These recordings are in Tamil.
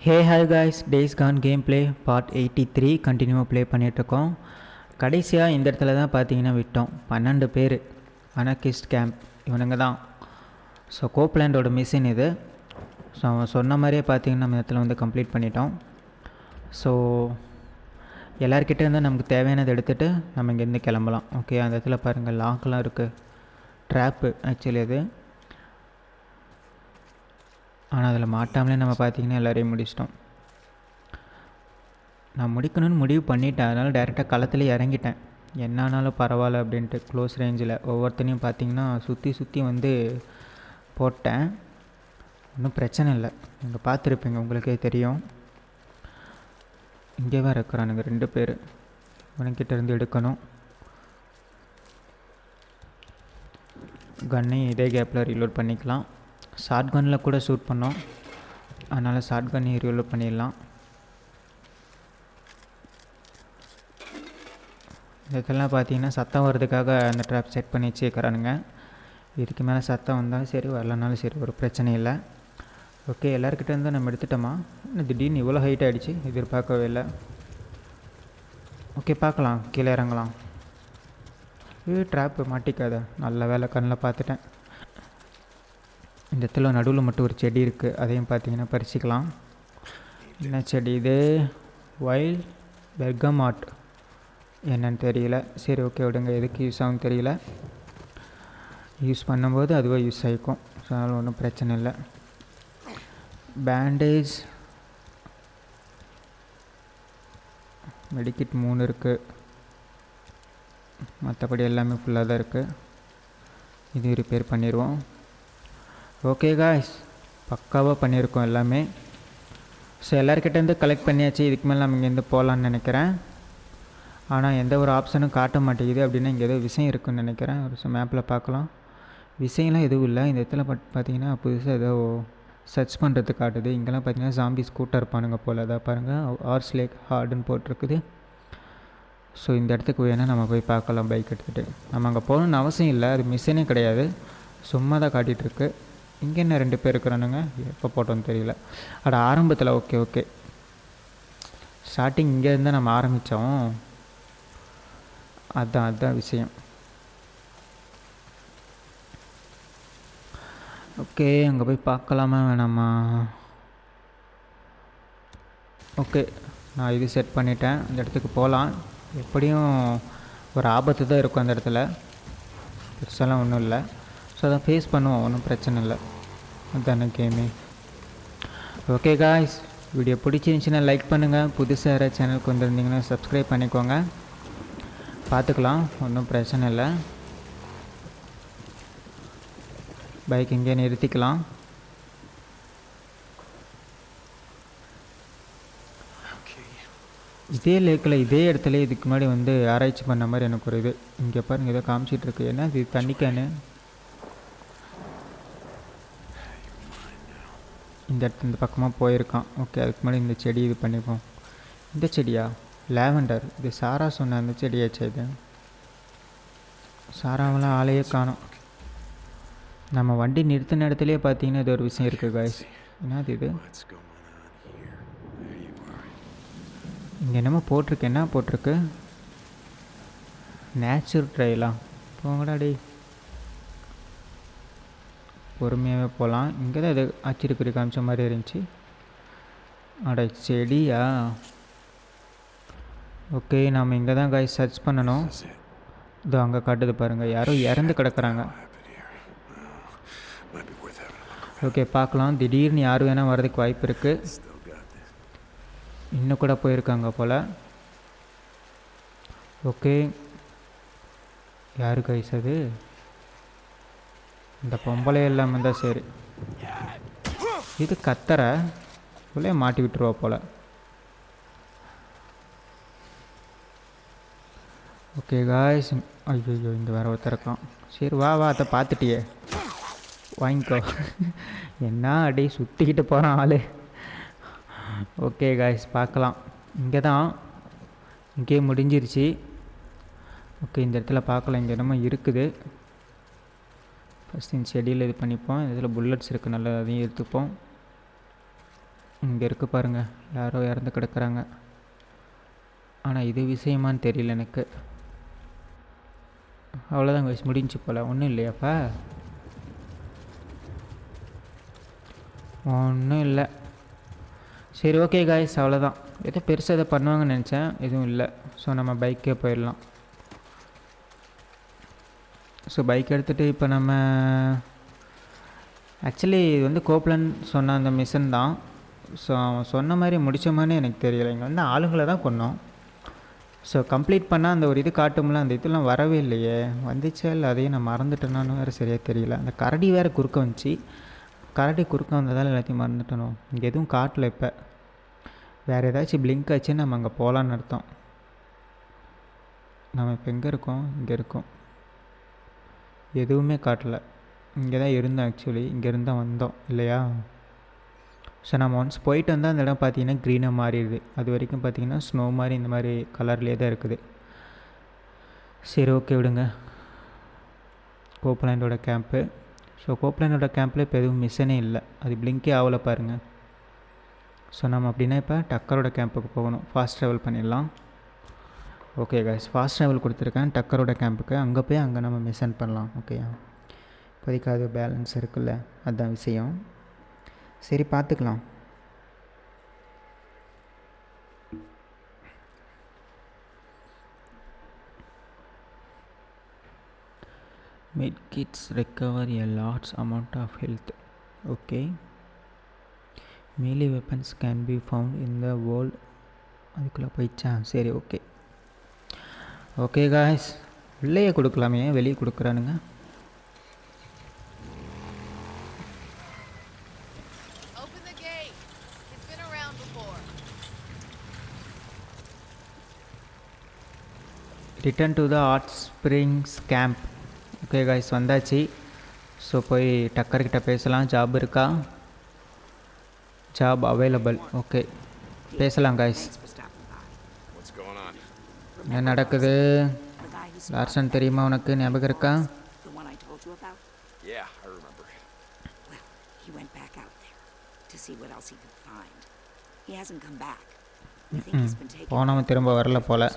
Hey hi guys, days Khan game play part 83 கண்டினியூவாக ப்ளே பண்ணிகிட்ருக்கோம். கடைசியாக இந்த இடத்துல தான் பார்த்தீங்கன்னா விட்டோம். 12 பேர் அனகிஸ்ட் கேம்ப் இவனுங்க தான். ஸோ கோப்லேண்டோட மிஷின் இது. ஸோ அவன் சொன்ன மாதிரியே பார்த்தீங்கன்னா நம்ம இடத்துல வந்து கம்ப்ளீட் பண்ணிட்டோம். ஸோ எல்லாருக்கிட்டே இருந்தால் நமக்கு தேவையானதை எடுத்துகிட்டு நம்ம இங்கேருந்து கிளம்பலாம். ஓகே, அந்த இடத்துல பாருங்கள் லாக்லாம் இருக்குது. ட்ராப்பு ஆக்சுவலி அது. ஆனால் அதில் மாட்டாமலே நம்ம பார்த்திங்கன்னா எல்லோரையும் முடிச்சிட்டோம். நான் முடிக்கணும்னு முடிவு பண்ணிட்டேன். அதனால் டேரெக்டாக களத்துலேயே இறங்கிட்டேன். என்ன ஆனாலும் பரவாயில்ல அப்படின்ட்டு க்ளோஸ் ரேஞ்சில் ஒவ்வொருத்தனையும் பார்த்திங்கன்னா சுற்றி வந்து போட்டேன். ஒன்றும் பிரச்சனை இல்லை. நீங்கள் பார்த்துருப்பீங்க, உங்களுக்கே தெரியும். இங்கே வேறு இருக்கிறானுங்க 2 பேர். இவனுக்கிட்ட இருந்து எடுக்கணும். கன்னையும் இதே கேப்பில் ரீலோட் பண்ணிக்கலாம். ஷார்ட் கன்னில் கூட ஷூட் பண்ணோம், அதனால் ஷார்ட் கன்னையும் ரீலோட் பண்ணிடலாம். இதெல்லாம் பார்த்தீங்கன்னா சத்தம் வர்றதுக்காக அந்த ட்ராப் செட் பண்ணி வச்சுக்கிறானுங்க. இதுக்கு மேலே சத்தம் வந்தாலும் சரி வரலனாலும் சரி ஒரு பிரச்சனை இல்லை. ஓகே, எல்லாருக்கிட்ட இருந்தால் நம்ம எடுத்துட்டோமா? திடீர்னு இவ்வளோ ஹைட் ஆகிடுச்சு, எதிர்பார்க்கவே இல்லை. ஓகே, பார்க்கலாம், கீழே இறங்கலாம். ட்ராப்பு மாட்டிக்காத, நல்ல வேலை கண்ணில் பார்த்துட்டேன். இந்த இடத்துல நடுவில் மட்டும் ஒரு செடி இருக்குது, அதையும் பார்த்தீங்கன்னா பறிச்சிக்கலாம். என்ன செடி இது? வைல்ட் பெர்கமாட், என்னன்னு தெரியல. சரி ஓகே விடுங்க, எதுக்கு யூஸ் ஆகும் தெரியல. யூஸ் பண்ணும்போது அதுவே யூஸ் ஆகிக்கும். ஸோ அதனால் ஒன்றும் பிரச்சனை இல்லை. பேண்டேஜ், மெடிக்கிட் 3 இருக்குது. மற்றபடி எல்லாமே ஃபுல்லாக தான் இருக்குது. இது ரிப்பேர் பண்ணிடுவோம். ஓகே காய்ஸ், பக்காவாக பண்ணியிருக்கோம் எல்லாமே. ஸோ எல்லாருக்கிட்டேருந்து கலெக்ட் பண்ணியாச்சு. இதுக்கு மேலே நம்ம இங்கேருந்து போகலான்னு நினைக்கிறேன். ஆனால் எந்த ஒரு ஆப்ஷனும் காட்ட மாட்டேங்குது. அப்படின்னா இங்கே ஏதோ விஷயம் இருக்குதுன்னு நினைக்கிறேன். ஒரு மேப்பில் பார்க்கலாம். விஷயம்லாம் எதுவும் இல்லை. இந்த இடத்துல பார்த்தீங்கன்னா புதுசாக ஏதோ சர்ச் பண்ணுறது காட்டுது. இங்கெல்லாம் பார்த்தீங்கன்னா ஜாம்பி ஸ்கூட்டர் இருப்பானுங்க போல். அதான் பாருங்கள், ஆர்ஸ் லேக் ஹார்டுன்னு போட்டிருக்குது. ஸோ இந்த இடத்துக்கு வேணால் நம்ம போய் பார்க்கலாம் பைக் எடுத்துகிட்டு. நம்ம அங்கே போகணுன்னு அவசியம் இல்லை, அது மிஷினே கிடையாது, சும்மா தான் காட்டிகிட்ருக்கு. இங்கே என்ன 2 பேர் இருக்கிறானுங்க, எப்போ போட்டோன்னு தெரியல. ஆரம்பத்தில் ஓகே ஸ்டார்டிங் இங்கே இருந்தால் நம்ம ஆரம்பித்தோம். அதுதான் விஷயம். ஓகே, அங்கே போய் பார்க்கலாமா வேணாமா? ஓகே, நான் இது செட் பண்ணிட்டேன். அந்த இடத்துக்கு போகலாம். எப்படியும் ஒரு ஆபத்து தான் இருக்கும் அந்த இடத்துல, பெருசாலாம் ஒன்றும் இல்லை. ஸோ அதை ஃபேஸ் பண்ணுவோம், ஒன்றும் பிரச்சனை இல்லை. அதுதானே கேமு. ஓகே காய்ஸ், வீடியோ பிடிச்சிருந்துச்சின்னா லைக் பண்ணுங்கள். புதுசாக யாராவது சேனலுக்கு வந்துருந்தீங்கன்னா சப்ஸ்கிரைப் பண்ணிக்கோங்க. பார்த்துக்கலாம், ஒன்றும் பிரச்சனை இல்லை. பைக் இங்கே நிறுத்திக்கலாம். இதே லேக்கில் இதே இடத்துல இதுக்கு முன்னாடி வந்து ஆராய்ச்சி பண்ண மாதிரி எனக்கு ஒரு இது. இங்கே பாருங்கள், ஏதோ காமிச்சிட்ருக்கு. ஏன்னா இது தண்ணி கேனு. இந்த இடத்துல இந்த பக்கமாக போயிருக்கான். ஓகே, அதுக்கு முன்னாடி இந்த செடி இது பண்ணிப்போம். இந்த செடியா? லேவண்டர். இது சாரா சொன்ன அந்த செடியாச்சு. இது சாராவெல்லாம் ஆளையே காணும். நம்ம வண்டி நிறுத்தின இடத்துலையே பார்த்தீங்கன்னா இது ஒரு விஷயம் இருக்குது காய்ஸ். என்னது இது? இங்கே என்னமோ போட்டிருக்கு. என்ன போட்டிருக்கு? நேச்சுரல் ட்ரைலாம். போங்கடா டே, பொறுமையாகவே போகலாம். இங்கே தான் இது அச்சிருக்குறி காமிச்ச மாதிரி இருந்துச்சு. செடியா? ஓகே, நாம் இங்கே தான் காய்ஸ் சர்ச் பண்ணணும். இதோ அங்கே காட்டுது பாருங்கள், யாரோ இறந்து கிடக்குறாங்க. ஓகே, பார்க்கலாம். திடீர்னு யார் வேணால் வர்றதுக்கு வாய்ப்பு இருக்குது. இன்னும் கூட போயிருக்காங்க போல். ஓகே, யார் கைஸ் அது? இந்த பொம்பளை எல்லாமே தான். சரி, இது கத்தரை உள்ளே மாட்டி விட்டுருவா போல். ஓகே காய்ஸ், ஐயோ இங்கே வேறு ஒருத்தருக்கான். சரி வா அதை பார்த்துட்டியே, வாங்கிக்கோ. என்ன அடி சுற்றிக்கிட்டு போகிறான் ஆள். ஓகே காய்ஸ், பார்க்கலாம். இங்கே தான், இங்கே முடிஞ்சிருச்சு. ஓகே, இந்த இடத்துல பார்க்கலாம். இங்கே என்னமோ இருக்குது. ஃபஸ்ட் இந்த செடியில் இது பண்ணிப்போம். இதில் புல்லட்ஸ் இருக்குது, நல்லா அதையும் எடுத்துப்போம். இங்கே இருக்கு பாருங்கள், யாரோ இறந்து கிடக்குறாங்க. ஆனால் இது விஷயமானு தெரியல எனக்கு. அவ்வளோதான் guys, முடிஞ்சு போல். ஒன்றும் இல்லையாப்பா? ஒன்றும் இல்லை. சரி ஓகே காய்ஸ், அவ்வளோதான். ஏதோ பெருசாக எதை பண்ணுவாங்கன்னு நினச்சேன், எதுவும் இல்லை. ஸோ நம்ம பைக்கே போயிடலாம். ஸோ பைக் எடுத்துகிட்டு இப்போ நம்ம ஆக்சுவலி இது வந்து கோப்லன் சொன்ன அந்த மிஷன் தான். ஸோ அவன் சொன்ன மாதிரி முடித்த மாதிரி எனக்கு தெரியலை. இங்கே வந்து ஆளுங்களை தான் கொன்னோம். ஸோ கம்ப்ளீட் பண்ணால் அந்த ஒரு இது காட்டும்ல, அந்த இதெல்லாம் வரவே இல்லையே. வந்துச்சா இல்லை அதையும் நான் மறந்துட்டேனான்னு வேறு சரியாக தெரியல. அந்த கரடி வேறு குறுக்க வந்துச்சு. கரடி குறுக்க வந்ததால் எல்லாத்தையும் மறந்துட்டணும். இங்கே எதுவும் காட்டல. இப்போ வேறு ஏதாச்சும் பிளிங்க் ஆச்சு நம்ம அங்கே போகலான்னு அர்த்தம். நம்ம இப்போ எங்கே இருக்கோம்? இங்கே இருக்கோம். எதுவுமே காட்டலை. இங்கே தான் இருந்தோம் ஆக்சுவலி. இங்கேருந்து தான் வந்தோம் இல்லையா? ஸோ நம்ம ஒன்ஸ் போயிட்டு வந்தால் அந்த இடம் பார்த்திங்கன்னா க்ரீனாக மாறிடுது. அது வரைக்கும் பார்த்திங்கன்னா ஸ்னோ மாதிரி இந்த மாதிரி கலர்லேயே தான் இருக்குது. சரி ஓகே விடுங்க. கோப்லாண்டோட கேம்ப்பு. ஸோ கோப்லாண்டோட கேம்பில் இப்போ எதுவும் மிஷனே இல்லை. அது பிளிங்கே ஆகலை பாருங்கள். ஸோ நம்ம அப்படின்னா இப்போ டக்கரோட கேம்புக்கு போகணும். ஃபாஸ்ட் ட்ராவல் பண்ணிடலாம். ஓகே காய்ஸ், ஃபாஸ்ட் ட்ராவல் கொடுத்துருக்கேன் டக்கரோட கேம்புக்கு. அங்கே போய் அங்கே நம்ம மிஷன் பண்ணலாம். ஓகேயா? இப்போதைக்கு அது பேலன்ஸ் இருக்குல்ல, அதுதான் விஷயம். சரி பார்த்துக்கலாம். Medkits recover a large amount of health. Okay. Melee weapons can be found in the world. அதுக்குள்ளே போயிடுச்சா? சரி ஓகே. ஓகே காய்ஸ், உள்ளேயே கொடுக்கலாமே, வெளியே கொடுக்குறானுங்க. Return to the hot springs camp. Okay guys, வந்தாச்சு. ஸோ போய் டக்கர்கிட்ட பேசலாம். ஜாப் இருக்கா? Job available. ஓகே பேசலாம் காய்ஸ். என்ன நடக்குது? லார்சன் தெரியுமா உனக்கு? ஞாபகம் இருக்கா? போனவன் திரும்ப வரல போல.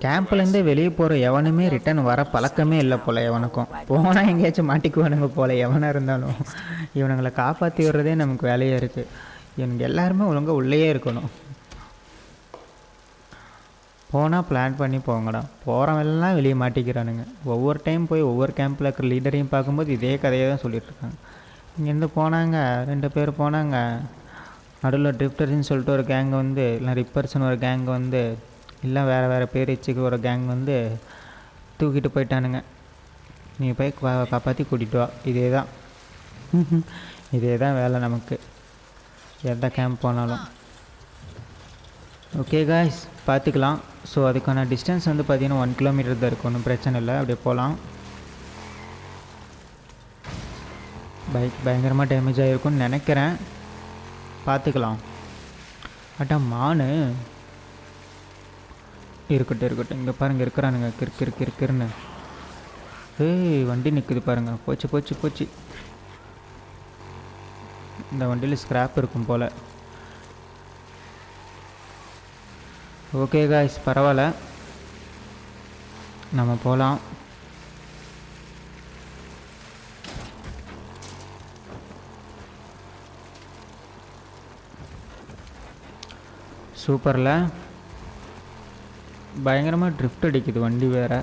கேம்ப்லேருந்தே வெளியே போகிற எவனுமே ரிட்டன் வர பழக்கமே இல்லை போல். எவனுக்கும் போனால் எங்கேயாச்சும் மாட்டிக்குவானுங்க போல். எவனாக இருந்தாலும் இவனுங்களை காப்பாற்றி விடுறதே நமக்கு வேலையாக இருக்குது. இவனுங்க எல்லாருமே ஒழுங்காக உள்ளேயே இருக்கணும். போனால் பிளான் பண்ணி போங்கடா. போகிறவெல்லாம் வெளியே மாட்டிக்கிறானுங்க. ஒவ்வொரு டைம் போய் ஒவ்வொரு கேம்பில் இருக்கிற லீடரையும் பார்க்கும்போது இதே கதையை தான் சொல்லிகிட்ருக்காங்க. இங்கேருந்து போனாங்க 2 பேர் போனாங்க. நடுவில் ட்ரிஃப்டர்ஸ்ன்னு சொல்லிட்டு ஒரு கேங் வந்து, இல்லை ரிப்பர்ஸ்னு ஒரு கேங் வந்து, இல்லை வேறு பேர் வச்சுக்கு ஒரு கேங் வந்து தூக்கிட்டு போயிட்டானுங்க. நீ போய் காப்பாற்றி கூட்டிகிட்டு வா. இதே தான் வேலை நமக்கு எந்த கேம்ப் போனாலும். ஓகே காய்ஸ், பார்த்துக்கலாம். ஸோ அதுக்கான டிஸ்டன்ஸ் வந்து பார்த்திங்கன்னா 1 கிலோமீட்டர் தான் இருக்கும். ஒன்றும் பிரச்சனை இல்லை, அப்படியே போகலாம். பைக் பயங்கரமாக டேமேஜ் ஆகிருக்குன்னு நினைக்கிறேன். பார்த்துக்கலாம். அட்டா மானு இருக்கட்டும். இங்கே பாருங்கள் இருக்கிறானுங்க கிறுன்னு. ஏய் வண்டி நிற்குது பாருங்கள். போச்சு. இந்த வண்டியில் ஸ்க்ராப் இருக்கும் போல். ஓகே காய்ஸ், பரவாயில்ல, நம்ம போகலாம். சூப்பரில் பயங்கரமாக ட்ரிஃப்ட் அடிக்குது வண்டி வேறு.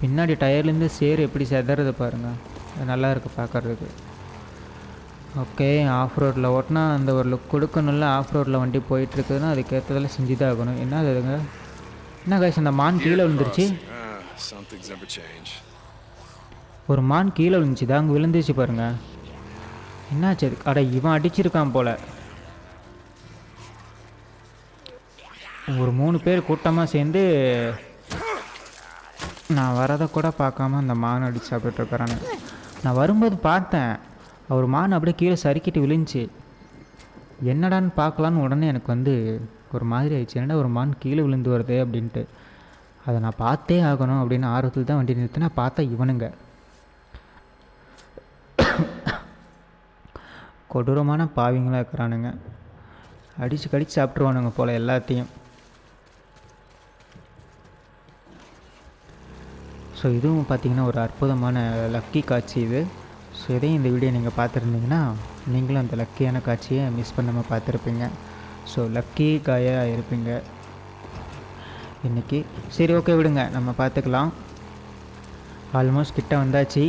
பின்னாடி டயர்லேருந்து சேர் எப்படி செதறது பாருங்கள். அது நல்லா இருக்குது பார்க்குறதுக்கு. ஓகே, ஆஃப் ரோட்டில் ஓட்டினா அந்த ஒரு லுக் கொடுக்கணும்ல. ஆஃப் ரோட்டில் வண்டி போயிட்டுருக்குதுன்னா அதுக்கேற்றதெல்லாம் செஞ்சு தான் ஆகணும். என்ன அதுங்க? என்ன காய்ஸ், அந்த மான் கீழே விழுந்துருச்சு. ஒரு மான் கீழே விழுந்துச்சு தான், அங்கே விழுந்துச்சு பாருங்கள். என்னாச்சு அது? அட இவன் அடிச்சிருக்கான் போல். ஒரு 3 பேர் கூட்டமாக சேர்ந்து நான் வரதை கூட பார்க்காம அந்த மான் அடித்து சாப்பிட்டுருக்குறாங்க. நான் வரும்போது பார்த்தேன், அவர் மான் அப்படியே கீழே சறுக்கிட்டு விழுந்துச்சு. என்னடான்னு பார்க்கலான்னு உடனே எனக்கு வந்து ஒரு மாதிரி ஆயிடுச்சு. என்னடா ஒரு மான் கீழே விழுந்து வருது அப்படின்ட்டு. அதை நான் பார்த்தே ஆகணும் அப்படின்னு ஆர்வத்தில் தான் வண்டி நிறுத்தினா பார்த்தா இவனுங்க. கொடூரமான பாவிங்களாக இருக்கிறானுங்க. அடித்து கடிச்சு சாப்பிட்ருவானுங்க போல் எல்லாத்தையும். ஸோ இதுவும் பார்த்திங்கன்னா ஒரு அற்புதமான லக்கி காட்சி இது. ஸோ இதையும் இந்த வீடியோ நீங்கள் பார்த்துருந்தீங்கன்னா நீங்களும் அந்த லக்கியான காட்சியை மிஸ் பண்ணாமல் பார்த்துருப்பீங்க. ஸோ லக்கி காயாக இருப்பீங்க இன்றைக்கி. சரி, ஓகே, விடுங்க, நம்ம பார்த்துக்கலாம். ஆல்மோஸ்ட் கிட்ட வந்தாச்சு.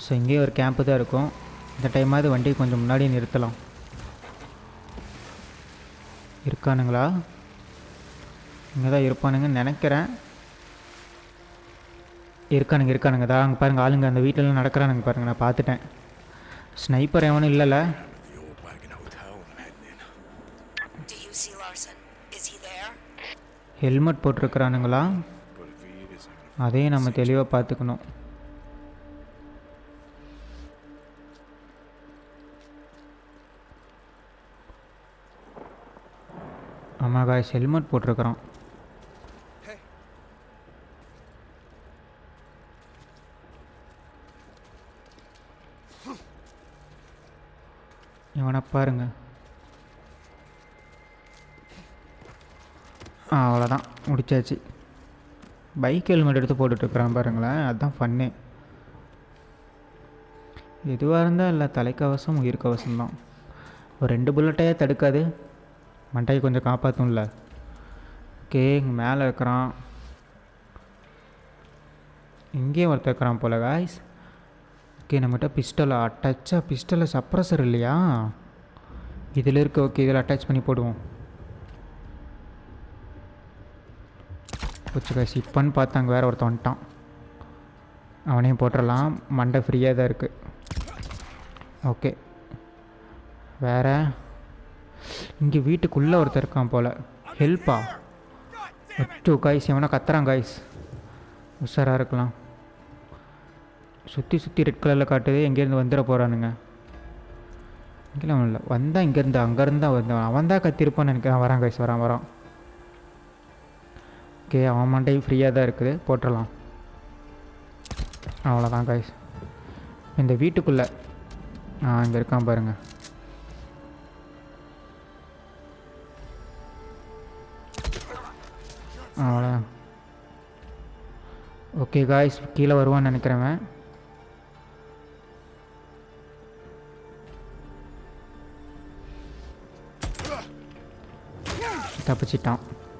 ஸோ இங்கேயே ஒரு கேம்ப்பு தான் இருக்கும். இந்த டைமாவது வண்டி கொஞ்சம் முன்னாடி நிறுத்தலாம். இருக்கானுங்களா? இங்கே தான் இருப்பானுங்கன்னு நினைக்கிறேன். இருக்கானுங்க தான். அங்கே பாருங்கள், ஆளுங்க அந்த வீட்டிலலாம் நடக்கிறானுங்க பாருங்கள். நான் பார்த்துட்டேன். ஸ்னைப்பர் எவனும் இல்லைல்ல? ஹெல்மெட் போட்டிருக்கிறானுங்களா? அதையும் நம்ம தெளிவாக பார்த்துக்கணும். ஆமாம் காய்ஸ், ஹெல்மெட் போட்டிருக்கிறான். இவனை பாருங்க. அவ்வளோதான், முடிச்சாச்சு. பைக் ஹெல்மெட் எடுத்து போட்டுட்ருக்குறான் பாருங்களேன். அதுதான் ஃபன்னு. எதுவாக இருந்தால் இல்லை, தலைக்கவசம் உயிர்கவசம் தான். ஒரு 2 புல்லட்டையே தடுக்காது. மண்டையை கொஞ்சம் காப்பாற்றும்ல. ஓகே, இங்கே மேலே இருக்கிறான். இங்கேயும் ஒருத்தர் இருக்கிறான் போல காய்ஸ். ஓகே, நம்மகிட்ட பிஸ்டல் அட்டாச்சாக. பிஸ்டலில் சப்ரஸர் இல்லையா? இதில் இருக்குது. ஓகே, இதில் அட்டாச் பண்ணி போடுவோம். வச்சு காய்ஸ், இப்போன்னு பார்த்து அங்கே வேறு ஒருத்தன் வந்துட்டான். அவனையும் போட்டுடலாம். மண்டை ஃப்ரீயாக தான் இருக்குது. ஓகே, வேறு இங்கே வீட்டுக்குள்ளே ஒருத்தர் இருக்கான் போல். ஹெல்ப்பா? அச்சோ காய்ஸ், இவனை கத்துறான் காய்ஸ். உஷாராக இருக்கலாம். சுற்றி ரெட் கலரில் காட்டுது. எங்கேருந்து வந்துட போகிறானுங்க. இங்கெல்லாம் இல்லை, வந்தால் இங்கேருந்து அங்கேருந்து தான் வந்தான். அவன் தான் கத்திருப்பான்னு நினைக்கிறேன். வரான் காய்ஸ், வரான். ஓகே, அவன் மண்டை ஃப்ரீயாக தான் இருக்குது. போட்டுடலாம். அவ்வளோதான் காய்ஸ். இந்த வீட்டுக்குள்ளே இங்கே இருக்கான் பாருங்கள். அவ்வளோ. ஓகே காய்ஸ், கீழே வருவான்னு நினைக்கிறவன்.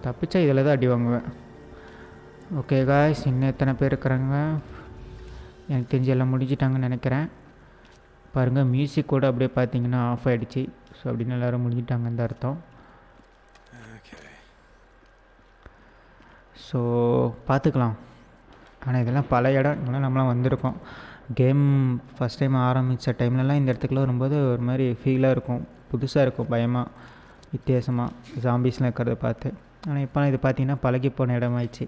தப்பிச்சா இதில் தான் அடி வாங்குவேன். ஓகே காய்ஸ், இன்னும் எத்தனை பேர் இருக்கிறாங்க? எனக்கு தெரிஞ்சு எல்லாம் முடிஞ்சிட்டாங்கன்னு நினைக்கிறேன். பாருங்கள், மியூசிக் கூட அப்படியே பார்த்தீங்கன்னா ஆஃப் ஆகிடுச்சு. ஸோ அப்படின்னு எல்லோரும் முடிஞ்சிட்டாங்கன்னு அர்த்தம். ஸோ பார்த்துக்கலாம். ஆனால் இதெல்லாம் பல இடம், இங்கெல்லாம் நம்மளாம் வந்திருக்கோம். கேம் ஃபஸ்ட் டைம் ஆரம்பித்த டைம்லலாம் இந்த இடத்துக்குலாம் வரும்போது ஒரு மாதிரி ஃபீலாக இருக்கும். புதுசாக இருக்கும், பயமாக, வித்தியாசமாக ஜாம்பிஸ்லாம் இருக்கிறத பார்த்து. ஆனால் இப்போலாம் இது பார்த்திங்கன்னா பழகி போன இடமாயிடுச்சு.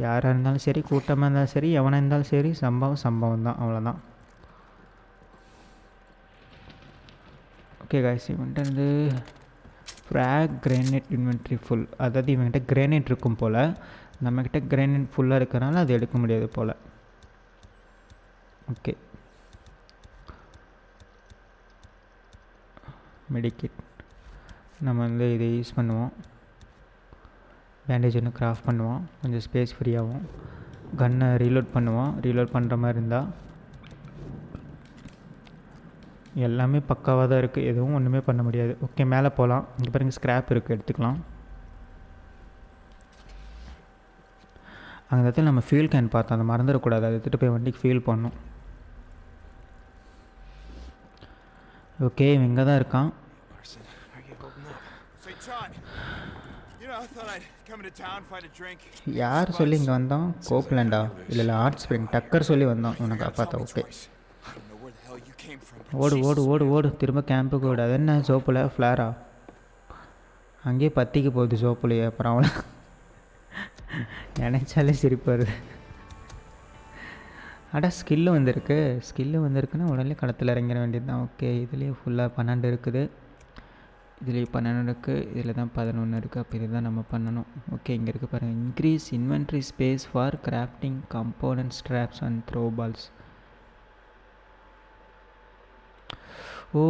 யாராக இருந்தாலும் சரி, கூட்டமாக இருந்தாலும் சரி, எவனாக இருந்தாலும் சரி, சம்பவம் தான். அவ்வளோதான். ஓகே காய்ஸ், இவன்ட்டு வந்து ஃப்ராக் கிரேனைட் இன்வென்ட்ரி ஃபுல். அதாவது இவன்கிட்ட கிரேனைட் இருக்கும் போல். நம்மக்கிட்ட கிரேனைட் ஃபுல்லாக இருக்கிறனால அது எடுக்க முடியாது போல். ஓகே, மெடிக்கிட் நம்ம வந்து இதை யூஸ் பண்ணுவோம். பேண்டேஜ் ஒன்று கிராஃப்ட் பண்ணுவோம், கொஞ்சம் ஸ்பேஸ் ஃப்ரீயாகும். கன்னை ரீலோட் பண்ணுவோம். ரீலோட் பண்ணுற மாதிரி இருந்தால் எல்லாமே பக்காவாக தான் இருக்குது. எதுவும் ஒன்றுமே பண்ண முடியாது. ஓகே, மேலே போகலாம். இங்கே பாருங்கள், ஸ்க்ராப் இருக்குது, எடுத்துக்கலாம். அந்த இடத்துல நம்ம ஃபியூல் கேன் பார்த்தோம், அதை மறந்துடக்கூடாது. அதை எடுத்துகிட்டு போய் வண்டிக்கு ஃபியூல் பண்ணணும். ஓகே, இங்கே தான் இருக்கான். யார் சொல்லி இங்கே வந்தோம்? கோப்லேண்டா? இல்லை ஆர்ட் ஸ்ப்ரிங் டக்கர் சொல்லி வந்தோம் உனக்கு பார்த்தா. ஓகே, ஓடு திரும்ப கேம்புக்கு ஓடு. அது என்ன சோப்பில் ஃப்ளாரா? அங்கேயே பற்றிக்கு போகுது சோப்புலையே. அப்புறம் அவளை நினைச்சாலே சிரிப்பு வருது. ஸ்கில்லு வந்திருக்குன்னா உடனே களத்தில் இறங்கிட வேண்டியது தான். ஓகே, இதுலேயே ஃபுல்லாக 12 இருக்குது. இதுலேயே 12 இருக்குது. இதில் தான் 11 இருக்குது. அப்போ இது தான் நம்ம பண்ணணும். ஓகே, இங்கே இருக்குது பாருங்கள். Increase inventory space for crafting component straps and throw balls. Oh,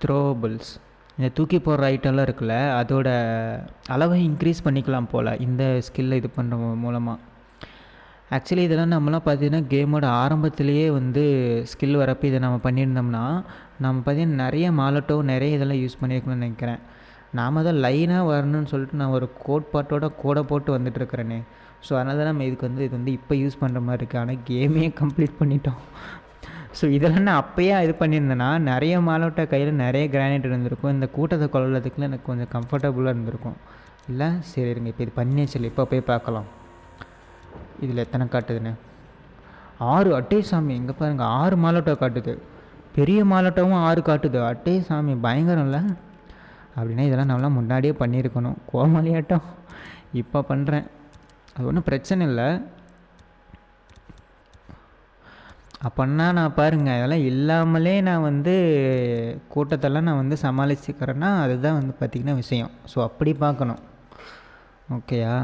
throwables. இந்த தூக்கி போடுற ஐட்டம்லாம் இருக்குல்ல, அதோட அளவை இன்க்ரீஸ் பண்ணிக்கலாம் போல் இந்த ஸ்கில்லை இது பண்ணுற மூலமாக. ஆக்சுவலி இதெல்லாம் நம்மளாம் பார்த்தீங்கன்னா கேமோட ஆரம்பத்திலேயே வந்து ஸ்கில் வரப்போ இதை நம்ம பண்ணியிருந்தோம்னா நம்ம பார்த்தீங்கன்னா நிறைய மாலட்டோ நிறைய இதெல்லாம் யூஸ் பண்ணியிருக்கணும்னு நினைக்கிறேன். நாம் தான் லைனாக வரணும்னு சொல்லிட்டு நான் ஒரு கோடை போட்டு வந்துட்டுருக்கிறேனே. ஸோ அதனால தான் நம்ம இது வந்து இப்போ யூஸ் பண்ணுற மாதிரி இருக்குது. ஆனால் கேமே கம்ப்ளீட் பண்ணிட்டோம். ஸோ இதெல்லாம் நான் அப்போயே இது பண்ணியிருந்தேன்னா நிறைய மாலோட்டை கையில் நிறைய கிரானைட் இருந்திருக்கும். இந்த கூட்டத்தை கொள்ளுறதுக்குள்ள எனக்கு கொஞ்சம் கம்ஃபர்டபுளாக இருந்திருக்கும் இல்லை. சரி இருங்க, இப்போ இது பண்ணியாச்சு. இப்போ போய் பார்க்கலாம் இதில் எத்தனை காட்டுதுன்னு. 6 அட்டே சாமி. இங்கே பாருங்கள் 6 மாலோட்டோ காட்டுது. பெரிய மாலோட்டோவும் 6 காட்டுது. அட்டே சாமி பயங்கரம் இல்லை? அப்படின்னா இதெல்லாம் நல்லா முன்னாடியே பண்ணியிருக்கணும். கோமாளியாட்டம் இப்போ பண்ணுறேன். அது ஒன்றும் பிரச்சனை இல்லை. அப்போன்னா நான் பாருங்கள் இதெல்லாம் இல்லாமலே நான் வந்து கூட்டத்தெல்லாம் நான் வந்து சமாளிச்சுக்கிறேன்னா அதுதான் வந்து பார்த்திங்கன்னா விஷயம். ஸோ அப்படி பார்க்கணும். ஓகேயா?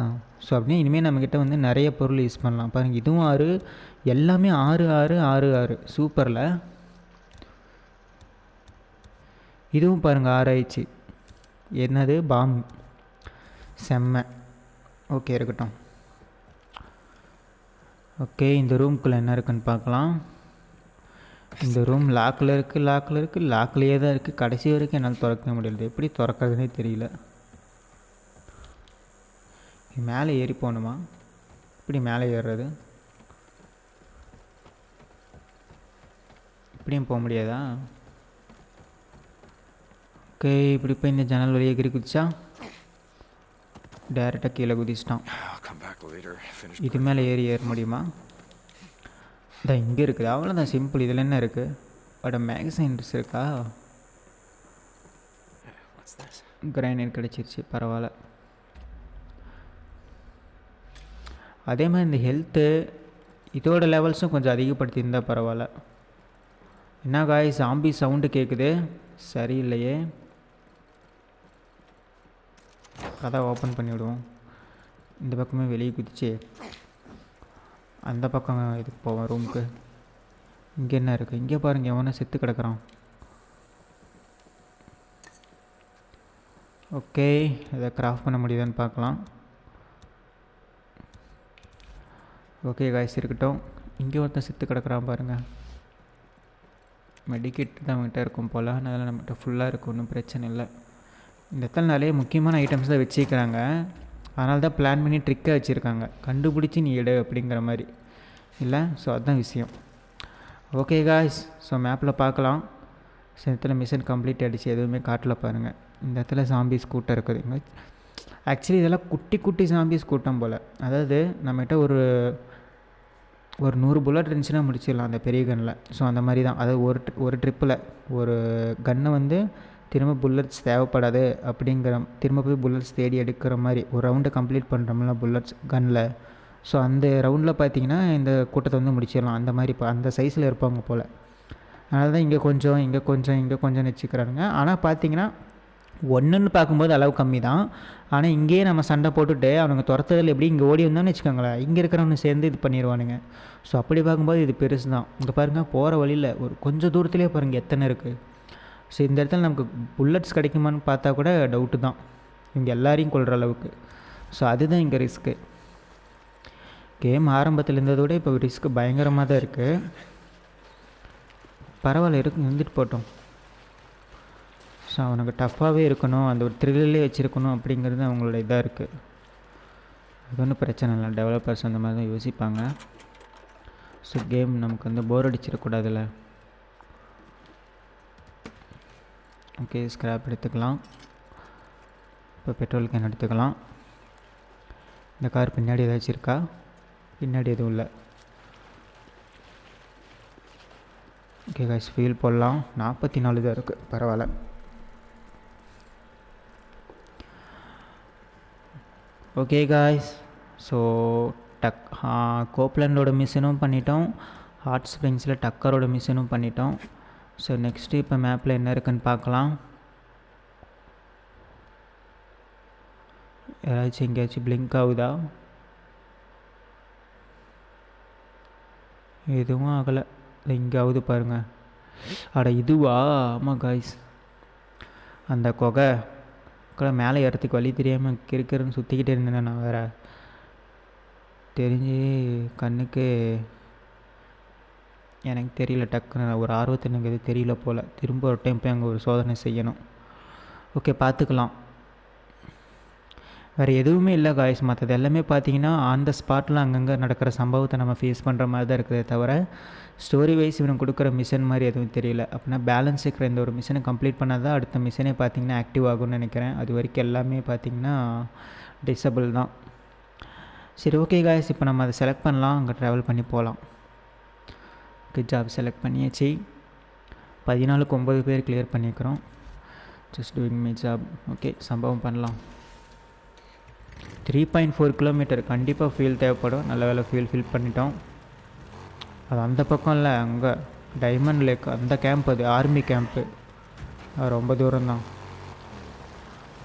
ஸோ அப்படியே இனிமேல் நம்மக்கிட்ட வந்து நிறைய பொருள் யூஸ் பண்ணலாம். பாருங்கள் இதுவும் 6, எல்லாமே 6 6 6 6. சூப்பரில். இதுவும் பாருங்கள் 6 ஆயிடுச்சு. என்னது பாம், செம்ம. ஓகே இருக்கட்டும். ஓகே, இந்த ரூம்குள்ளே என்ன இருக்குன்னு பார்க்கலாம். இந்த ரூம் லாக்கில் இருக்குது. லாக்லேயே தான் இருக்குது. கடைசி வரைக்கும் என்னால் திறக்க முடியல. எப்படி திறக்கிறதுனே தெரியல. மேலே ஏறி போகணுமா? இப்படி மேலே ஏறுறது? இப்படியும் போக முடியாதா? ஓகே, இப்படி போய் இந்த ஜன்னல் வழியே எகிரி குதிச்சா டேரெக்டாக கீழே குதிச்சிட்டான். இது மேலே ஏற முடியுமா? இதான் இங்கே இருக்குது. அவ்வளோதான், சிம்பிள். இதில் என்ன இருக்குது? பட் மேகசைன்ஸ் இருக்கா? கிரைனைட் கிடச்சிருச்சு, பரவாயில்ல. அதே மாதிரி இந்த ஹெல்த்து இதோட லெவல்ஸும் கொஞ்சம் அதிகப்படுத்தியிருந்தால் பரவாயில்ல. என்ன காய் சாம்பி சவுண்டு கேட்குது? சரியில்லையே. கதை ஓப்பன் பண்ணிவிடுவோம். இந்த பக்கமே வெளியே குதிச்சு அந்த பக்கம் இதுக்கு போவோம் ரூமுக்கு. இங்கே என்ன இருக்குது? இங்கே பாருங்கள், எவனோ செத்து கிடக்குறான். ஓகே, இதை கிராஃப்ட் பண்ண முடியுதான்னு பார்க்கலாம். ஓகே காய்ஸ் இருக்கட்டும். இங்கே ஒருத்தன் செத்து கிடக்குறான் பாருங்கள். மெடிக்கெட் தான் நம்மகிட்ட இருக்கும் போல். அதனால் நம்மகிட்ட ஃபுல்லாக இருக்கும், ஒன்றும் பிரச்சனை இல்லை. இந்த இடத்துல நிறைய முக்கியமான ஐட்டம்ஸ் தான் வச்சுக்கிறாங்க. அதனால தான் பிளான் பண்ணி ட்ரிக்காக வச்சுருக்காங்க. கண்டுபிடிச்சி நீ எடு அப்படிங்கிற மாதிரி இல்லை. ஸோ அதுதான் விஷயம். ஓகே காய்ஸ், ஸோ மேப்பில் பார்க்கலாம். ஸோ இடத்துல மிஷன் கம்ப்ளீட் ஆகிடுச்சு. எதுவுமே காட்டில் பாருங்கள். இந்த இடத்துல சாம்பிஸ் கூட்டம் இருக்குது. ஆக்சுவலி இதெல்லாம் குட்டி குட்டி சாம்பிஸ் கூட்டம் போல். அதாவது நம்மகிட்ட ஒரு 100 புல்லட் இருந்துச்சுன்னா முடிச்சிடலாம் அந்த பெரிய கன்னில். ஸோ அந்த மாதிரி தான். அதாவது ஒரு ட்ரிப்பில் ஒரு கன்னை வந்து திரும்ப புல்லட்ஸ் தேவைப்படாது அப்படிங்கிற, திரும்ப போய் புல்லட்ஸ் தேடி எடுக்கிற மாதிரி ஒரு ரவுண்டை கம்ப்ளீட் பண்ணுறோம்ல புல்லட்ஸ் கன்னில். ஸோ அந்த ரவுண்டில் பார்த்தீங்கன்னா இந்த கூட்டத்தை வந்து முடிச்சிடலாம். அந்த மாதிரி இப்போ அந்த சைஸில் இருப்பாங்க போல். அதனால தான் இங்கே கொஞ்சம் வச்சுக்கிறானுங்க. ஆனால் பார்த்தீங்கன்னா ஒன்றுன்னு பார்க்கும்போது அளவு கம்மி தான். ஆனால் இங்கேயே நம்ம சண்டை போட்டுட்டு அவனுங்க துரத்துறதில் எப்படி இங்கே ஓடி வந்தான்னு வச்சுக்கோங்களேன், இங்கே இருக்கிறவனு சேர்ந்து இது பண்ணிடுவானுங்க. ஸோ அப்படி பார்க்கும்போது இது பெருசு தான். இங்கே பாருங்கள், போகிற வழியில் ஒரு கொஞ்சம் தூரத்துலேயே பாருங்கள் எத்தனை இருக்குது. ஸோ இந்த இடத்துல நமக்கு புல்லட்ஸ் கிடைக்குமான்னு பார்த்தா கூட டவுட்டு தான், இவங்க எல்லாரையும் கொள்கிற அளவுக்கு. ஸோ அதுதான் இங்கே ரிஸ்க்கு. கேம் ஆரம்பத்தில் இருந்ததை விட இப்போ ரிஸ்க்கு பயங்கரமாக தான் இருக்குது. பரவாயில்ல, இருந்துட்டு போட்டோம். ஸோ அவனுக்கு டஃப்பாகவே இருக்கணும், அந்த ஒரு த்ரில்லே வச்சுருக்கணும் அப்படிங்கிறது அவங்களோட இதாக இருக்குது. அது ஒன்றும் பிரச்சனை இல்லை. டெவலப்பர்ஸ் அந்த மாதிரி தான் யோசிப்பாங்க. ஸோ கேம் நமக்கு வந்து போர் அடிச்சிடக்கூடாதுல்ல. ஓகே, ஸ்க்ராப் எடுத்துக்கலாம். இப்போ பெட்ரோல் கேன் எடுத்துக்கலாம். இந்த கார் பின்னாடி ஏதாச்சும் இருக்கா? பின்னாடி எதுவும் இல்லை. ஓகே காய்ஸ், ஃபியூல் போடலாம். 44 தான் இருக்குது, பரவாயில்ல. ஓகே காய்ஸ், ஸோ கோப்லண்டோட மிஷனும் பண்ணிட்டோம், ஹாட் ஸ்ப்ரிங்ஸில் டக்கரோட மிஷனும் பண்ணிட்டோம். ஸோ நெக்ஸ்ட்டு இப்போ மேப்பில் என்ன இருக்குன்னு பார்க்கலாம். யாராச்சும் எங்கேயாச்சும் பிளிங்க் ஆகுதா? எதுவும் ஆகலை. இங்கே ஆகுது பாருங்கள். அட இதுவா? ஆமாம் காய்ஸ், அந்த குகை மேலே ஏறத்துக்கு வழி தெரியாமல் கிறுக்கிறுன்னு சுற்றிக்கிட்டே இருந்தேன் நான் வேறு. தெரிஞ்சு கண்ணுக்கு எனக்கு தெரியல, டக்குன்னு ஒரு ஆர்வத்தை எனக்கு எது தெரியல போல். திரும்ப ஒரு டைம் போய் அங்கே ஒரு சோதனை செய்யணும். ஓகே, பார்த்துக்கலாம். வேறு எதுவுமே இல்லை காய்ஸ். மற்றது எல்லாமே பார்த்தீங்கன்னா அந்த ஸ்பாட்டில் அங்கங்கே நடக்கிற சம்பவத்தை நம்ம ஃபேஸ் பண்ணுற மாதிரி தான் இருக்குதே தவிர ஸ்டோரி வைஸ் இவனுக்கு கொடுக்குற மிஷன் மாதிரி எதுவும் தெரியல. அப்படின்னா பேலன்ஸ் இருக்கிற இந்த ஒரு மிஷனை கம்ப்ளீட் பண்ணால் தான் அடுத்த மிஷனே பார்த்திங்கன்னா ஆக்டிவ் ஆகும்னு நினைக்கிறேன். அது வரைக்கும் எல்லாமே பார்த்திங்கன்னா டிசபிள் தான். சரி, ஓகே காய்ஸ், இப்போ நம்ம அதை செலக்ட் பண்ணலாம், அங்கே ட்ராவல் பண்ணி போகலாம். ஓகே, ஜாப் செலக்ட் பண்ணியாச்சு. 14க்கு 9 பேர் கிளியர் பண்ணியிருக்கிறோம். Just doing my job. Okay, சம்பவம் பண்ணலாம். 3.4 கிலோமீட்டர் கண்டிப்பாக ஃபியூல் தேவைப்படும். நல்ல வேலை ஃபில் பண்ணிட்டோம். அது அந்த பக்கம் இல்லை, அங்கே டைமண்ட் லேக் அந்த கேம்ப், அது ஆர்மி கேம்ப்பு. அது ரொம்ப தூரம்தான்,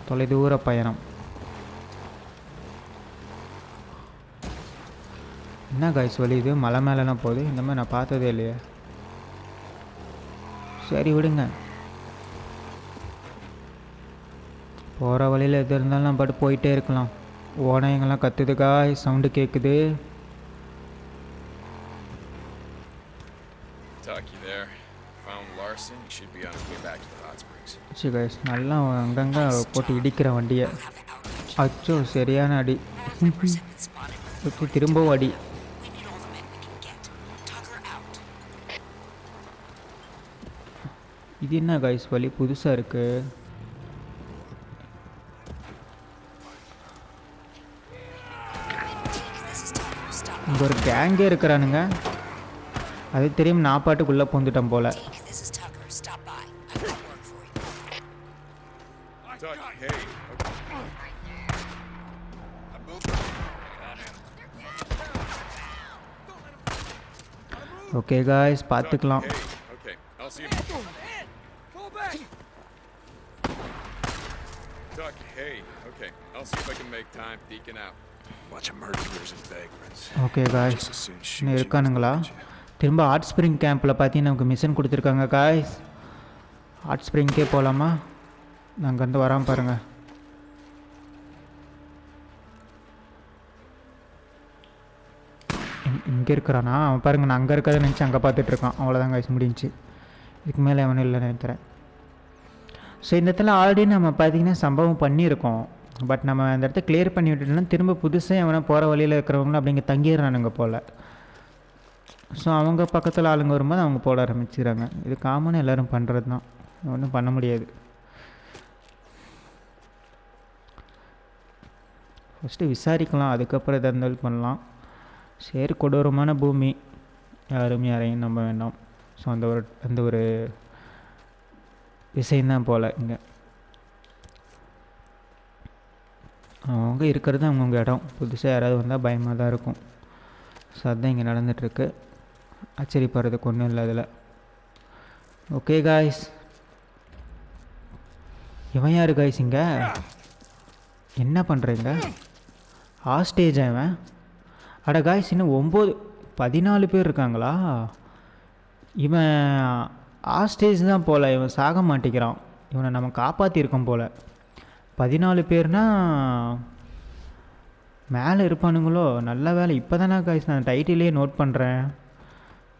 தொலைதூர பயணம். என்ன காய்ஸ் வழி இது? மலை மேலெலாம் போகுது, இந்த மாதிரி நான் பார்த்ததே இல்லையே. சரி விடுங்க, போகிற வழியில் எது இருந்தாலும் நம்ம பாட்டு போயிட்டே இருக்கலாம். ஓனையங்கள்லாம் கத்துது காய்ஸ், சவுண்டு கேட்குது. சரி காய்ஸ், நல்லா அங்கங்கே போட்டு இடிக்கிற வண்டியை. அச்சோ, சரியான அடி. திரும்பவும் அடி. இது என்ன காய்ஸ் வழி புதுசாக இருக்குது? இங்கே ஒரு கேங்கே இருக்கிறானுங்க. அது தெரியும், நான் பாட்டுக்குள்ளே பூந்துட்டேன் போல். ஓகே காய்ஸ், பார்த்துக்கலாம். ஓகே காய்ஸ், இன்னும் இருக்கானுங்களா? திரும்ப ஹாட் ஸ்ப்ரிங் கேம்பில் பார்த்தீங்கன்னா நமக்கு மிஷன் கொடுத்துருக்காங்க காய்ஸ். ஹாட் ஸ்ப்ரிங்கே போகலாமா? நாங்கள் வந்து வராமல் பாருங்கள். இங்கே இருக்கிறானா அவன்? பாருங்கள், நான் அங்கே இருக்கிறத நினச்சி அங்கே பார்த்துட்ருக்கான். அவ்வளோதான் காய்ஸ், முடிஞ்சிச்சு. இதுக்கு மேலே அவனும் இல்லைன்னு நினைக்கிறேன். ஸோ இந்த இடத்துல ஆல்ரெடி நம்ம பார்த்திங்கன்னா சம்பவம் பண்ணியிருக்கோம். பட் நம்ம அந்த இடத்த கிளியர் பண்ணி விட்டுட்டோம்னா திரும்ப புதுசாக அவனை போகிற வழியில் இருக்கிறவங்களும் அப்படிங்க தங்கிடுறானுங்க போல். ஸோ அவங்க பக்கத்தில் ஆளுங்க வரும்போது அவங்க போட ஆரம்பிச்சுக்கிறாங்க. இது காமனாக எல்லோரும் பண்ணுறது தான், ஒன்றும் பண்ண முடியாது. ஃபஸ்ட்டு விசாரிக்கலாம், அதுக்கப்புறம் எதாக இருந்தாலும் பண்ணலாம். சரி, கொடூரமான பூமி, யாரையும் நம்ப வேண்டாம். ஸோ அந்த ஒரு விஷயந்தான் போல். இங்கே அவங்க இருக்கிறது அவங்கவுங்க இடம். புதுசாக யாராவது வந்தால் பயமாக தான் இருக்கும். ஸோ அதுதான் இங்கே நடந்துகிட்ருக்கு. ஆச்சரியப்படுறதுக்கு ஒன்றும் இல்லை அதில். ஓகே காய்ஸ், இவன் யார் காய்ஸ்? இங்கே என்ன பண்ணுறீங்க? ஹாஸ்டேஜ் அவன். அட காய்ஸ், இன்னும் 14 பேர் இருக்காங்களா? இவன் ஹாஸ்டேஜ் தான் போல். இவன் சாக மாட்டேங்கிறான். இவனை நம்ம காப்பாற்றிருக்கோம் போல். 14 பேர்னா மேலே இருப்பானுங்களோ? நல்ல வேலை இப்போ தானே காய்ஸ் நான் டைட்டிலே நோட் பண்ணுறேன்.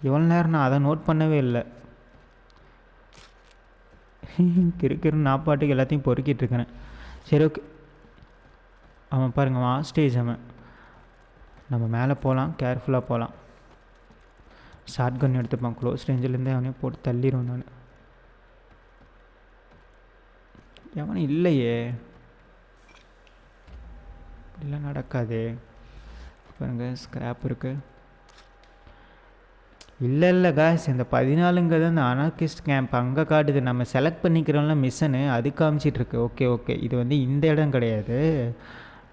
இவ்வளோ நேரம் நான் அதை நோட் பண்ணவே இல்லை. கிறுக்கிறு நான் பாட்டுக்கு எல்லாத்தையும் பொறுக்கிட்டு இருக்கிறேன். சரி, ஓகே. அவன் பாருங்கள், அவன் ஹாஸ்டேஜ். அவன் நம்ம மேலே போகலாம், கேர்ஃபுல்லாக போகலாம். ஷார்ட் கன் எடுத்துப்பான். க்ளோஸ் ரேஞ்சிலேருந்தே அவனே போட்டு தள்ளிடுவேன் நான். எவனும் இல்லையே, இல்லை நடக்காதே. பாருங்க, ஸ்க்ராப் இருக்குது. இல்லை காய்ஸ், இந்த 14ங்கிறது அந்த அனார்கிஸ்ட் கேம்ப் அங்கே காட்டுது. நம்ம செலக்ட் பண்ணிக்கிறோம்ல மிஷனு, அது காமிச்சிட்ருக்கு. ஓகே, இது வந்து இந்த இடம் கிடையாது.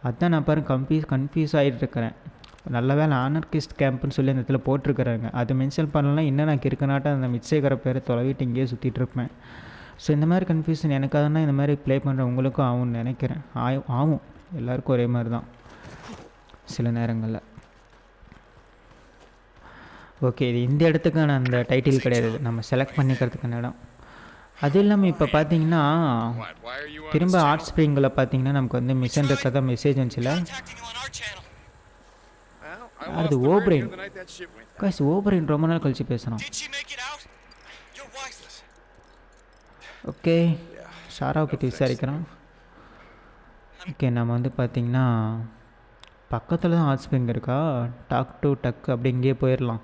அதுதான் நான் பாருங்க கன்ஃபியூஸ் ஆகிட்டுருக்கிறேன். நல்ல வேலை அனார்கிஸ்ட் கேம்ப்னு சொல்லி அந்த இடத்துல போட்டிருக்கிறாங்க. அது மென்ஷன் பண்ணலாம். இன்னும் நான் கிறுக்கனாட்டம் அந்த மிச்சேக்கிற பேரை தொலைவிட்டு இங்கேயே சுற்றிட்டுருப்பேன். ஸோ இந்த மாதிரி கன்ஃபியூஷன் எனக்காக தான் இந்த மாதிரி ப்ளே பண்ணுற உங்களுக்கும் ஆகும்னு நினைக்கிறேன். ஆகும், எல்லாருக்கும் ஒரே மாதிரி தான் சில நேரங்களில். ஓகே, இது இந்த இடத்துக்கான அந்த டைட்டில் கிடையாது, நம்ம செலக்ட் பண்ணிக்கிறதுக்கான இடம். அது இல்லாமல் இப்போ பார்த்தீங்கன்னா திரும்ப ஹாட் ஸ்ப்ரிங்கில் பார்த்தீங்கன்னா நமக்கு வந்து மிஷன் இருக்கிறதா மெசேஜ் வந்துச்சுல. அது ஓப்ரைன். காசு ஓப்ரைன் ரொம்ப நாள் கழிச்சு பேசுகிறோம். ஓகே, ஷாராவை பற்றி விசாரிக்கிறோம். ஓகே, நம்ம வந்து பார்த்திங்கன்னா பக்கத்தில் தான் ஹாட் ஸ்ப்ரிங் இருக்கா. டாக் டு டக் அப்படி இங்கேயே போயிடலாம்.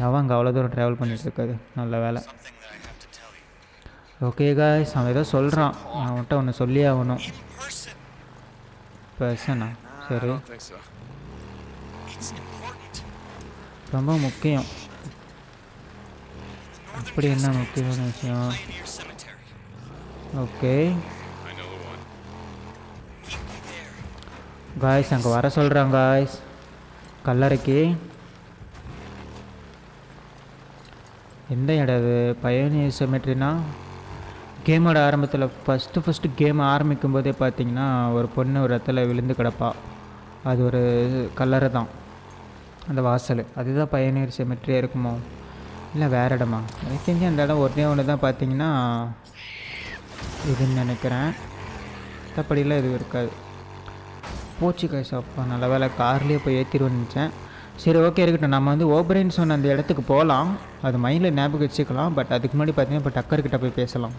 அவன் அங்கே அவ்வளோ தூரம் ட்ராவல் பண்ணிகிட்டு இருக்காது. நல்ல வேலை. ஓகே காய்ஸ், அவன் ஏதோ சொல்கிறான், அவன்கிட்ட ஒன்று சொல்லி ஆகணும். பர்சனா? சரி, ரொம்ப முக்கியம். அப்படி என்ன முக்கியமான விஷயம்? ஓகே காய்ஸ், அங்கே வர சொல்கிறாங்க காய்ஸ் கல்லறைக்கு. எந்த இடம் அது? பயோனியர் செமெட்ரினா? கேமோட ஆரம்பத்தில் ஃபஸ்ட்டு கேம் ஆரம்பிக்கும் போதே பார்த்தீங்கன்னா ஒரு பொண்ணு ஒரு இடத்துல விழுந்து கிடப்பா. அது ஒரு கல்லறை தான் அந்த வாசல். அதுதான் பயோனியர் செமெட்ரியாக இருக்குமோ இல்லை வேறு இடமா? எனக்கு தெரிஞ்சு அந்த இடம் ஒன்று தான் பார்த்தீங்கன்னா இதுன்னு நினைக்கிறேன். மற்றபடிலாம் எதுவும் இருக்காது. போச்சு காய்ஸ். அப்போ நல்ல வேலை கார்லேயே போய் ஏற்றிடுவேன்னு நினச்சேன். சரி, ஓகே இருக்கட்டும். நம்ம வந்து ஓபரைன்னு சொன்ன அந்த இடத்துக்கு போகலாம். அது மைண்டில் ஞாபகம் வச்சுக்கலாம். பட் அதுக்கு முன்னாடி பார்த்தீங்கன்னா இப்போ டக்கர்கிட்ட போய் பேசலாம்.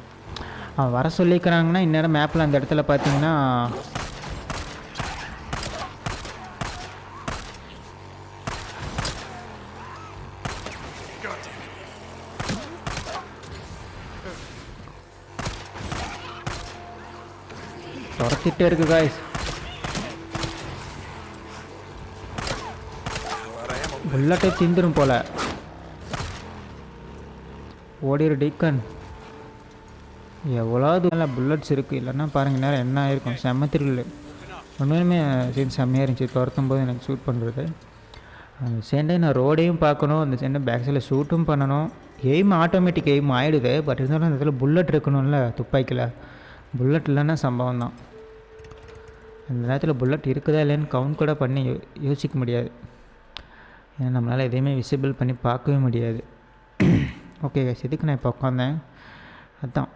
அவன் வர சொல்லிக்கிறாங்கன்னா இந்நேரம் மேப்பில் அந்த இடத்துல பார்த்தீங்கன்னா துரத்திட்டே இருக்கு காய்ஸ். புல்லட்டே திந்துரும் போல. ஓடிரு டீக்கன். எவ்வளோ தூரம் புல்லட்ஸ் இருக்குது. இல்லைன்னா பாருங்கள் நேரம் என்ன ஆயிருக்கும். செம்ம த்ரில். ஒன்றுமே சரி செம்மையாக இருந்துச்சு துரத்தும் போது எனக்கு ஷூட் பண்ணுறது. அந்த சைண்டை நான் ரோடையும் பார்க்கணும், அந்த சைண்டை பேக் சைடில் ஷூட்டும் பண்ணணும். எய்ம் ஆட்டோமேட்டிக் எய்ம் ஆகிடுது. பட் இருந்தாலும் அந்த இதில் புல்லட் இருக்கணும்ல துப்பாக்கியில். புல்லட் இல்லைன்னா சம்பவம் தான். அந்த நேரத்தில் புல்லட் இருக்குதா இல்லைன்னு கவுண்ட் கூட பண்ணி யோசிக்க முடியாது. ஏன்னா நம்மளால் எதையுமே விசிபிள் பண்ணி பார்க்கவே முடியாது. ஓகே இதுக்கு நான் இப்போ உட்காந்தேன். அதுதான்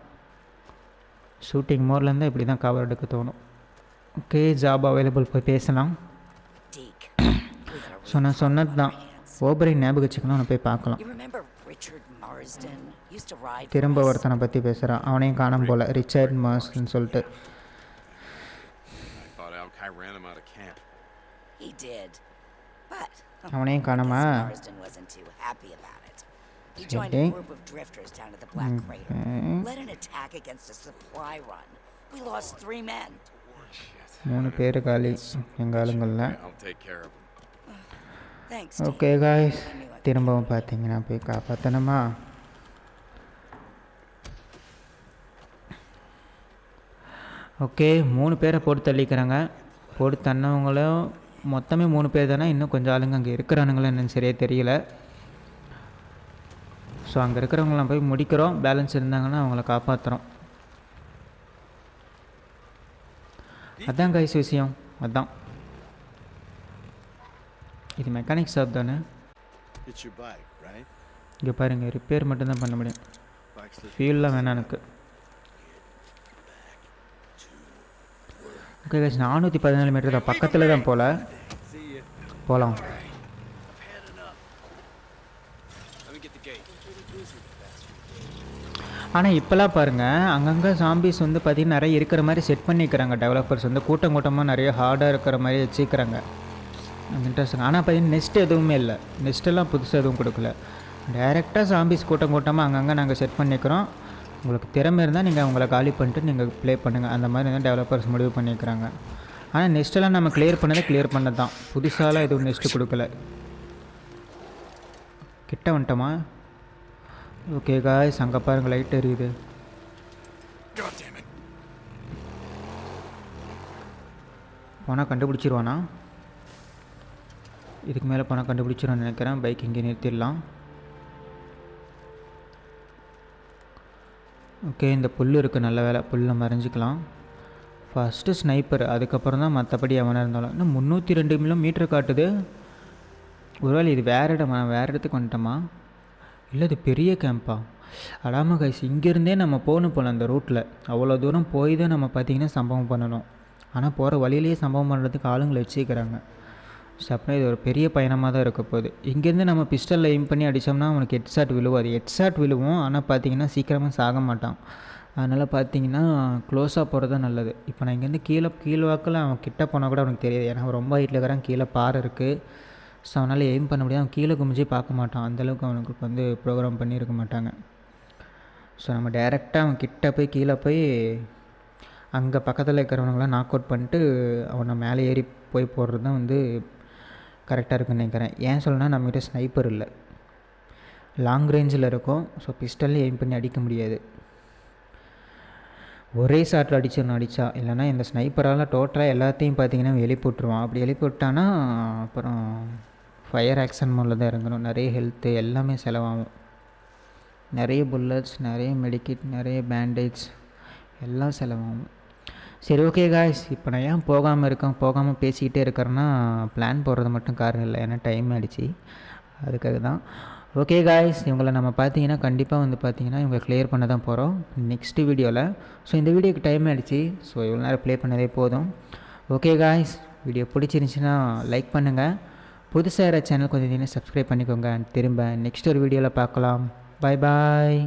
ஷூட்டிங் மோட்லேருந்து இப்படி தான் கவர் எடுக்க தோணும். ஓகே, ஜாப் அவைலபிள் போய் பேசலாம். ஸோ நான் சொன்னது தான் ஓபரைன் ஞாபகம் வச்சுக்கணும். நான் போய் பார்க்கலாம். திரும்ப ஒருத்தனை பற்றி பேசுகிறான். அவனையும் காணும் போல் ரிச்சர்ட் மார்ஸ்டன் சொல்லிட்டு. அவனையும் காணமா? He joined a group of drifters down at the Black Crater. Led an attack against a supply run. We lost 3 men. 3 பேர் காலி எங்கள் ஆளுங்களில். Thanks. ஓகே காய்ஸ், திரும்பவும் பார்த்தீங்கன்னா போய் காப்பாற்றணுமா? ஓகே, 3 பேரை போட்டு தள்ளிக்கிறாங்க. போட்டு தன்னவங்களும் மொத்தமே 3 பேர் தானே. இன்னும் கொஞ்சம் ஆளுங்க அங்கே இருக்கிறானுங்களும் என்னன்னு சரியாக தெரியல. ஸோ அங்கே இருக்கிறவங்களாம் போய் முடிக்கிறோம். பேலன்ஸ் இருந்தாங்கன்னா அவங்கள காப்பாற்றுறோம். அதுதான் கைஸ் விஷயம். அதுதான் இது மெக்கானிக் ஷாப் தானே. இங்கே பாருங்கள், ரிப்பேர் மட்டும்தான் பண்ண முடியும். ஃபியூல்லாம் வேணாம் எனக்கு. ஓகே கைஸ், 414 மீட்டர் தான், பக்கத்தில் தான் போகலாம். ஆனால் இப்போலாம் பாருங்கள், அங்கங்கே ஜாம்பிஸ் வந்து பார்த்திங்கன்னா நிறைய இருக்கிற மாதிரி செட் பண்ணிக்கிறாங்க டெவலப்பர்ஸ். வந்து கூட்டமாக நிறைய ஹார்டாக இருக்கிற மாதிரி வச்சுக்கிறாங்க. இன்ட்ரெஸ்டிங். ஆனால் பார்த்தீங்கன்னா நெஸ்ட் எதுவுமே இல்லை. நெஸ்ட்டெல்லாம் புதுசாக எதுவும் கொடுக்கல. டைரெக்டாக ஜாம்பிஸ் கூட்டமாக அங்கங்கே நாங்கள் செட் பண்ணிக்கிறோம். உங்களுக்கு திறமை இருந்தால் நீங்கள் அவங்கள காலி பண்ணிட்டு நீங்கள் ப்ளே பண்ணுங்கள். அந்த மாதிரி தான் டெவலப்பர்ஸ் முடிவு பண்ணிக்கிறாங்க. ஆனால் நெஸ்ட்டெல்லாம் நம்ம கிளியர் பண்ணது தான். புதுசாலாம் எதுவும் நெஸ்ட்டு கொடுக்கல. கிட்ட வந்துட்டோமா? ஓகே காய்ஸ், அங்கே பாருங்கள் லைட் எரியுது. போனால் கண்டுபிடிச்சிருவானா? இதுக்கு மேலே போனால் கண்டுபிடிச்சிருவான்னு நினைக்கிறேன். பைக் இங்கே நிறுத்திடலாம். ஓகே, இந்த புல் இருக்குது, நல்ல வேலை. புல்லை மறைஞ்சிக்கலாம். ஃபஸ்ட்டு ஸ்னைப்பர், அதுக்கப்புறம் தான் மற்றபடி எவனாக இருந்தாலும். இன்னும் 302 மீட்டர் காட்டுது. ஒருவேளை இது வேறு இடமா, வேறு இடத்துக்கு வந்துட்டோமா? இல்லை இது பெரிய கேம்பா? அடாம கைஸ், இங்கேருந்தே நம்ம போகணும் போல் அந்த ரூட்டில். அவ்வளோ தூரம் போய் தான் நம்ம பார்த்திங்கன்னா சம்பவம் பண்ணணும். ஆனால் போகிற வழியிலேயே சம்பவம் பண்ணுறதுக்கு ஆளுங்களை வச்சுக்கிறாங்க. ஸோ அப்படின்னா இது ஒரு பெரிய பயணமாக தான் இருக்க போகுது. இங்கேருந்து நம்ம பிஸ்டலில் எய்ம் பண்ணி அடித்தோம்னா அவனுக்கு ஹெட் ஷாட் விழுவும். அது ஹெட் ஷாட் விழுவும், ஆனால் பார்த்திங்கன்னா சீக்கிரமாக சாக மாட்டான். அதனால் பார்த்திங்கன்னா க்ளோஸாக போகிறது தான் நல்லது. இப்போ நான் இங்கேருந்து கீழே வாக்கில் அவன் கிட்ட போனால் கூட அவனுக்கு தெரியாது. ஏன்னா ரொம்ப ஹைட்டில் இருக்கிறான், கீழே பாறை இருக்குது. ஸோ அவனால் எய்ம் பண்ண முடியாது. அவன் கீழே குமிஞ்சே பார்க்க மாட்டான். அந்தளவுக்கு அவனுக்கு வந்து ப்ரோக்ராம் பண்ணியிருக்க மாட்டாங்க. ஸோ நம்ம டைரெக்டாக அவன் கிட்டே போய் கீழே போய் அங்கே பக்கத்தில் இருக்கிறவங்களாம் நாக் அவுட் பண்ணிட்டு அவனை மேலே ஏறி போய் போடுறது தான் வந்து கரெக்டாக இருக்குன்னு நினைக்கிறேன். ஏன் சொல்லணும்னா நம்மகிட்ட ஸ்னைப்பர் இல்லை, லாங் ரேஞ்சில் இருக்கும். ஸோ பிஸ்டல்லே எய்ம் பண்ணி அடிக்க முடியாது. ஒரே ஷாட்டில் அடித்தா, இல்லைனா இந்த ஸ்னைப்பரால் டோட்டலாக எல்லாத்தையும் பார்த்திங்கன்னா எழுப்பி விட்ருவான். அப்படி எழுப்பி விட்டானா அப்புறம் ஃபயர் ஆக்ஷன் மோடில் தான் இறங்கணும். நிறைய ஹெல்த்து எல்லாமே செலவாகும். நிறைய புல்லட்ஸ், நிறைய மெடிக்கிட், நிறைய பேண்டேஜ் எல்லாம் செலவாகும். சரி ஓகே காய்ஸ், இப்போ நான் ஏன் போகாமல் பேசிக்கிட்டே இருக்கிறேன்னா பிளான் போடுறது மட்டும் காரணம் இல்லை, ஏன்னா டைம் ஆகிடுச்சு, அதுக்காக தான். ஓகே காய்ஸ், இவங்களை நம்ம பார்த்தீங்கன்னா கண்டிப்பாக வந்து பார்த்திங்கன்னா இவங்க கிளியர் பண்ண தான் போகிறோம் நெக்ஸ்ட்டு வீடியோவில். ஸோ இந்த வீடியோக்கு டைம் ஆகிடுச்சு. ஸோ இவ்வளோ நேரம் ப்ளே பண்ணதே போதும். ஓகே காய்ஸ், வீடியோ பிடிச்சிருந்துச்சின்னா லைக் பண்ணுங்கள். புதுசாக சேனல் கொஞ்சம் சப்ஸ்கிரைப் பண்ணிக்கோங்க. திரும்ப நெக்ஸ்ட் ஒரு வீடியோவில் பார்க்கலாம். பாய் பாய்.